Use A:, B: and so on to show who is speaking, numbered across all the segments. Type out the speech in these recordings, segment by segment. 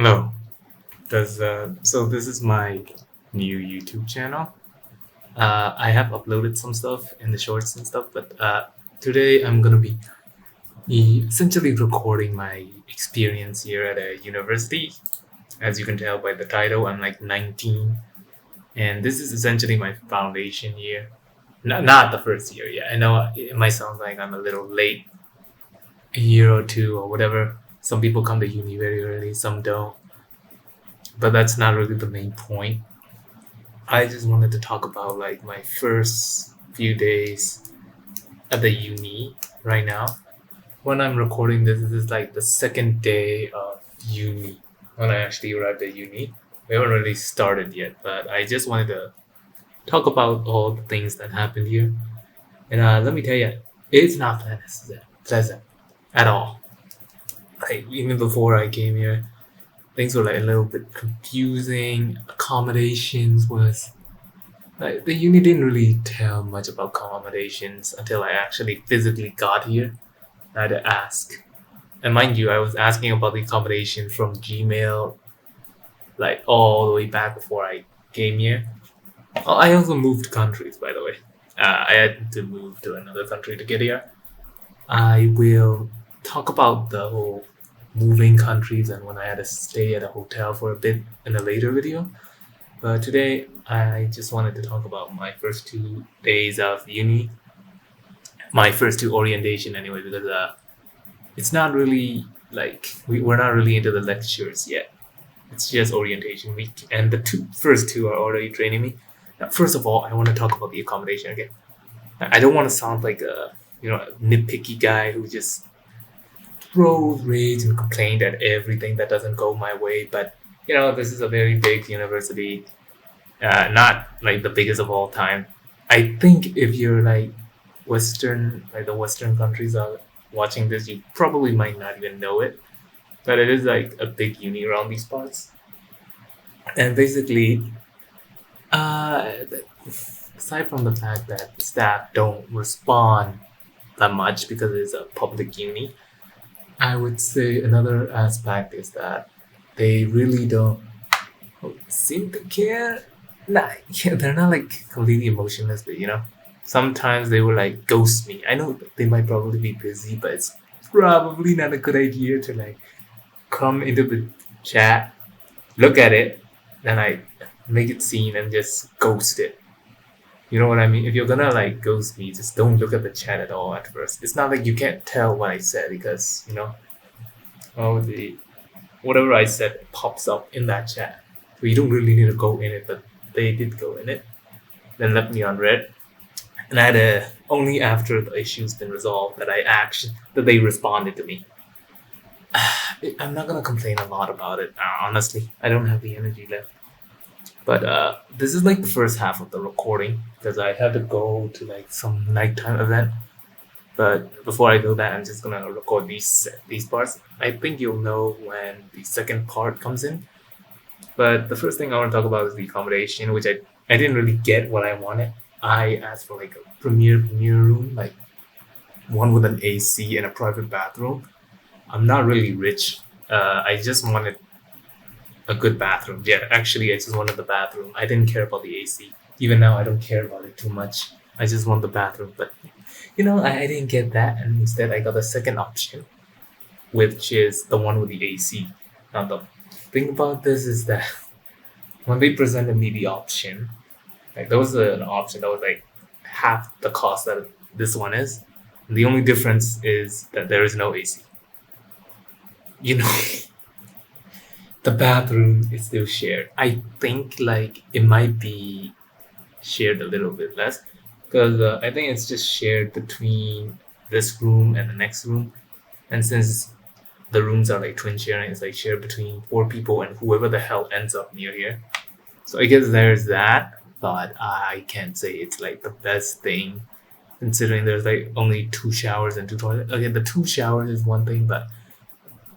A: Hello. So this is my new YouTube channel. I have uploaded some stuff in the shorts and stuff, but today I'm gonna be essentially recording my experience here at a university. As you can tell by the title, I'm like 19, and this is essentially my foundation year. Not the first year. Yeah, I know it might sound like I'm a little late, a year or two or whatever. Some people come to uni very early, some don't, but that's not really the main point. I just wanted to talk about like my first few days at the uni right now. When I'm recording this, this is like the second day of uni when I actually arrived at uni. We haven't really started yet, but I just wanted to talk about all the things that happened here. And let me tell you, it's not pleasant at all. Like even before I came here, things were like a little bit confusing. Accommodations was like the uni didn't really tell much about accommodations until I actually physically got here. I had to ask. And mind you, I was asking about the accommodation from Gmail like all the way back before I came here. Oh, I also moved countries, by the way. I had to move to another country to get here. I will talk about the whole moving countries and when I had to stay at a hotel for a bit in a later video. But today, I just wanted to talk about my first 2 days of uni, my first two orientation anyway, because it's not really like we're not really into the lectures yet. It's just orientation week, and the first two are already training me. Now, first of all, I want to talk about the accommodation again. I don't want to sound like a nitpicky guy who just throws rage and complained at everything that doesn't go my way. But this is a very big university, not like the biggest of all time. I think if you're like the Western countries are watching this, you probably might not even know it, but it is like a big uni around these parts. And basically, uh, aside from the fact that staff don't respond that much because it's a public uni, I would say another aspect is that they really don't seem to care. Nah, yeah, they're not like completely emotionless, but sometimes they will like ghost me. I know they might probably be busy, but it's probably not a good idea to like come into the chat, look at it, then I make it seen and just ghost it. You know what I mean? If you're gonna like ghost me, just don't look at the chat at all at first. It's not like you can't tell what I said because oh the whatever I said pops up in that chat. So you don't really need to go in it, but they did go in it. Then left me on red. And I had only after the issue's been resolved that they responded to me. I'm not gonna complain a lot about it. Honestly, I don't have the energy left. But this is like the first half of the recording because I had to go to like some nighttime event. But before I do that, I'm just gonna record these parts. I think you'll know when the second part comes in. But the first thing I want to talk about is the accommodation, which I didn't really get what I wanted. I asked for like a premier room, like one with an AC and a private bathroom. I'm not really rich. I just wanted a good bathroom. Yeah, actually, I just wanted the bathroom. I didn't care about the AC. Even now, I don't care about it too much. I just want the bathroom. But I didn't get that, and instead, I got the second option, which is the one with the AC. Now, the thing about this is that when they presented me the option, like there was an option that was like half the cost that this one is. And the only difference is that there is no AC. You know, the bathroom is still shared. I think like it might be shared a little bit less because I think it's just shared between this room and the next room. And since the rooms are like twin sharing, it's like shared between four people and whoever the hell ends up near here. So I guess there's that, but I can't say it's like the best thing considering there's like only two showers and two toilets. Okay, the two showers is one thing, but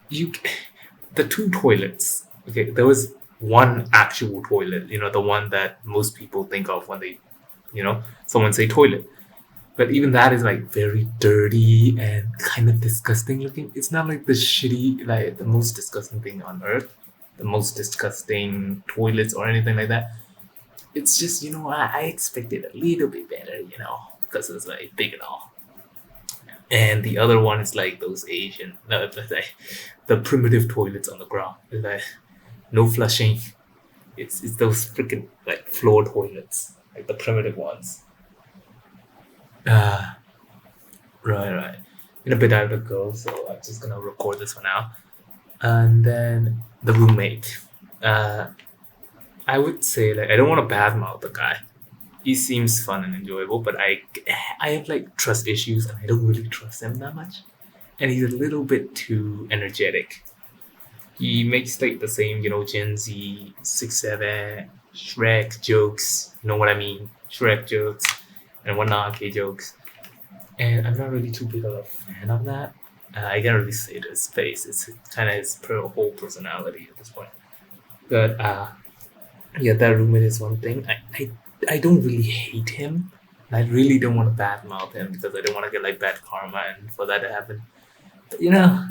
A: you the two toilets. Okay, there was one actual toilet, the one that most people think of when they, someone say toilet. But even that is like very dirty and kind of disgusting looking. It's not like the shitty, like the most disgusting thing on earth. the most disgusting toilets or anything like that. It's just, I expected a little bit better, because it's like big and all. And the other one is like those Asian, no, it's like the primitive toilets on the ground. It's like no flushing. It's those freaking like floor toilets, like the primitive ones. Ah, right. In a bit I have to go, so I'm just gonna record this one now. And then the roommate. Uh, I would say like I don't want to badmouth the guy. He seems fun and enjoyable, but I have like trust issues and I don't really trust him that much. And he's a little bit too energetic. He makes like the same, Gen Z 6 7 Shrek jokes. You know what I mean? Shrek jokes and whatnot, K jokes. And I'm not really too big of a fan of that. I can't really say it to his face. It's kind of his whole personality at this point. But yeah, that roommate is one thing. I don't really hate him. I really don't want to badmouth him because I don't want to get like bad karma and for that to happen. But, yeah,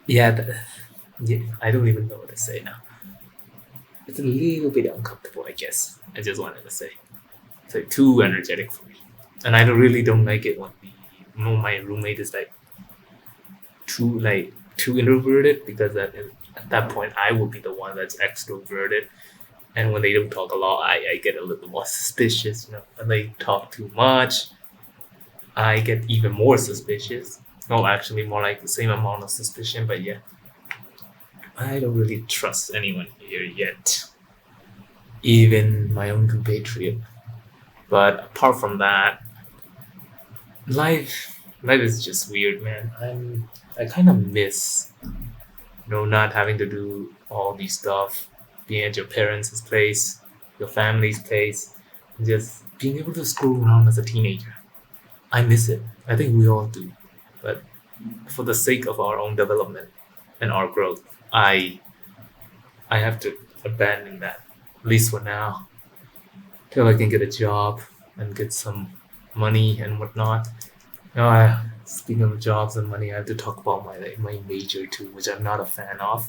A: yeah, I don't even know what to say now. It's a little bit uncomfortable, I guess. I just wanted to say. It's like too energetic for me. And I really don't like it when my roommate is too introverted because at that point I will be the one that's extroverted. And when they don't talk a lot, I get a little more suspicious. When they talk too much, I get even more suspicious. No, actually, more like the same amount of suspicion. But yeah, I don't really trust anyone here yet, even my own compatriot. But apart from that, life is just weird, man. I kind of miss, not having to do all these stuff, being at your parents' place, your family's place, and just being able to scroll around as a teenager. I miss it. I think we all do. But for the sake of our own development and our growth, I have to abandon that, at least for now, till I can get a job and get some money and whatnot. Now, speaking of jobs and money, I have to talk about my major too, which I'm not a fan of.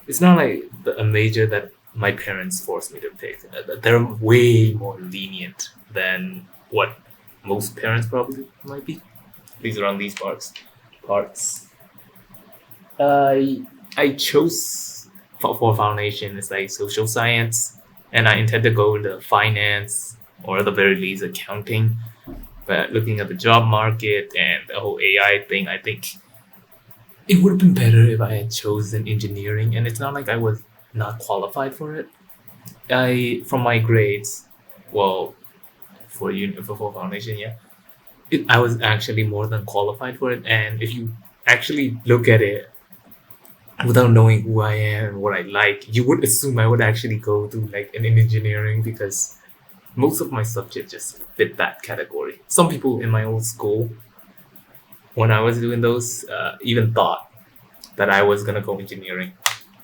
A: It's not like a major that my parents forced me to pick. They're way more lenient than what most parents probably might be. At least around these parts. I chose for foundation. It's like social science, and I intend to go into finance or at the very least accounting. But looking at the job market and the whole AI thing, I think it would have been better if I had chosen engineering. And it's not like I was not qualified for it. From my grades, well, for foundation, yeah, I was actually more than qualified for it. And if you actually look at it without knowing who I am and what I like, you would assume I would actually go to like an engineering because most of my subjects just fit that category. Some people in my old school, when I was doing those, even thought that I was gonna go engineering.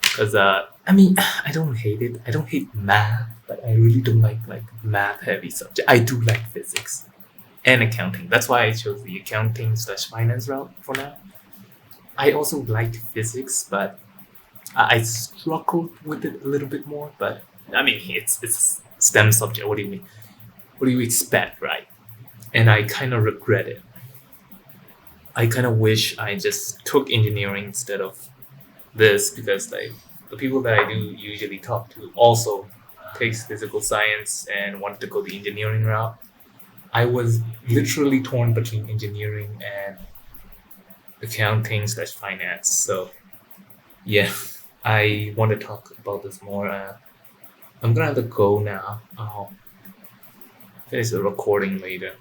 A: Because I mean, I don't hate it. I don't hate math, but I really don't like math heavy subject. I do like physics and accounting. That's why I chose the accounting/finance route for now. I also like physics, but I struggled with it a little bit more. But I mean, it's STEM subject. What do you mean? What do you expect, right? And I kind of regret it. I kind of wish I just took engineering instead of this because like the people that I do usually talk to also takes physical science and wanted to go the engineering route. I was literally torn between engineering and accounting/finance. So yeah, I want to talk about this more. I'm gonna have to go now. I'll finish the recording later.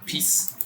A: Peace.